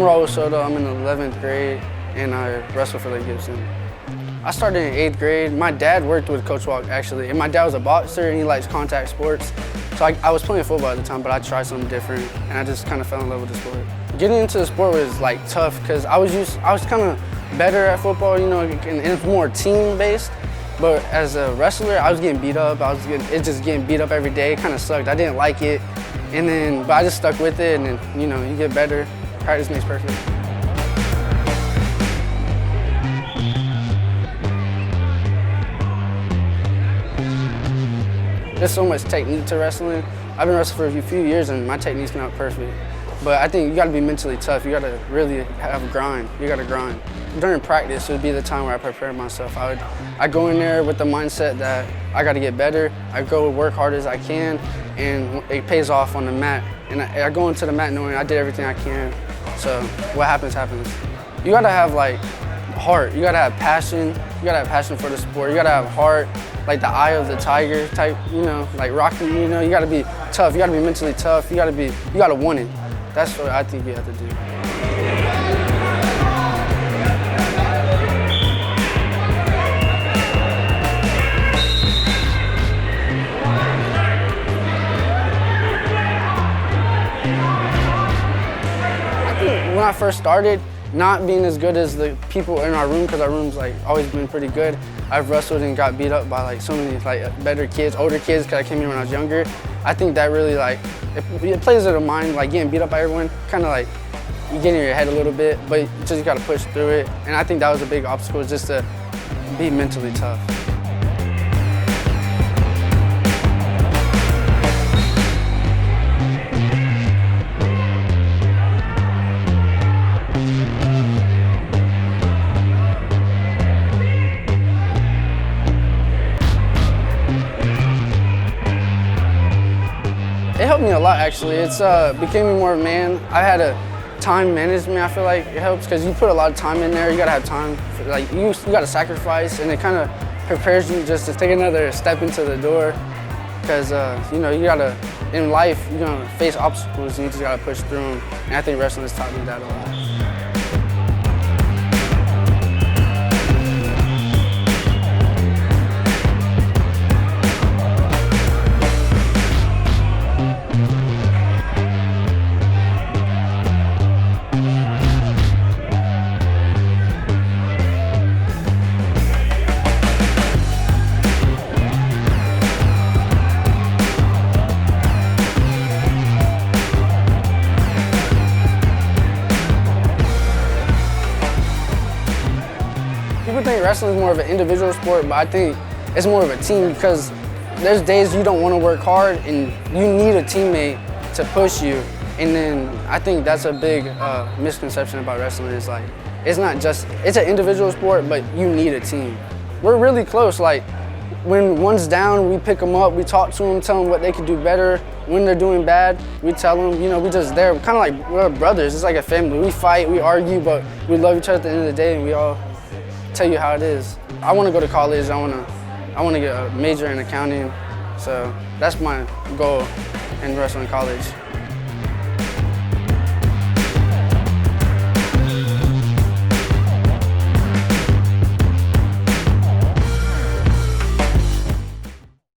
Raul Soto. I'm in the 11th grade, and I wrestle for the Gibson. I started in 8th grade. My dad worked with Coach Walk, actually, and my dad was a boxer, and he likes contact sports. So I was playing football at the time, but I tried something different, and I just kind of fell in love with the sport. Getting into the sport was like tough because I was kind of better at football, you know, and it's more team-based. But as a wrestler, I was getting beat up. It's just getting beat up every day. It kind of sucked. I didn't like it, but I just stuck with it, and then, you know, you get better. Practice makes perfect. There's so much technique to wrestling. I've been wrestling for a few years and my technique's not perfect. But I think you gotta be mentally tough. You gotta really have a grind. You gotta grind. During practice would be the time where I prepare myself. I go in there with the mindset that I gotta get better. I go work hard as I can, and it pays off on the mat. And I go into the mat knowing I did everything I can. So what happens, happens. You gotta have like heart. You gotta have passion. You gotta have passion for the sport. You gotta have heart, like the eye of the tiger type, you know, like Rocky, you know. You gotta be tough. You gotta be mentally tough. You gotta want it. That's what I think you have to do. I think when I first started, not being as good as the people in our room, because our room's like always been pretty good. I've wrestled and got beat up by like so many like better kids, older kids, because I came here when I was younger. I think that really like, it plays in the mind, like getting beat up by everyone, kind of like you get in your head a little bit, but you just gotta push through it. And I think that was a big obstacle, just to be mentally tough. It helped me a lot, actually. It's became me more of a man. I had a time management. I feel like it helps because you put a lot of time in there. You gotta have time. Like you gotta sacrifice, and it kind of prepares you just to take another step into the door. Because you know, you gotta, in life, you're gonna face obstacles, and you just gotta push through them. And I think wrestling has taught me that a lot. People think wrestling is more of an individual sport, but I think it's more of a team because there's days you don't want to work hard and you need a teammate to push you. And then I think that's a big misconception about wrestling. Is like, it's not just, it's an individual sport, but you need a team. We're really close. Like when one's down, we pick them up, we talk to them, tell them what they could do better. When they're doing bad, we tell them, you know, we just there, kind of like we're brothers. It's like a family. We fight, we argue, but we love each other at the end of the day, and we all tell you how it is. I want to go to college. I want to get a major in accounting. So that's my goal in wrestling college.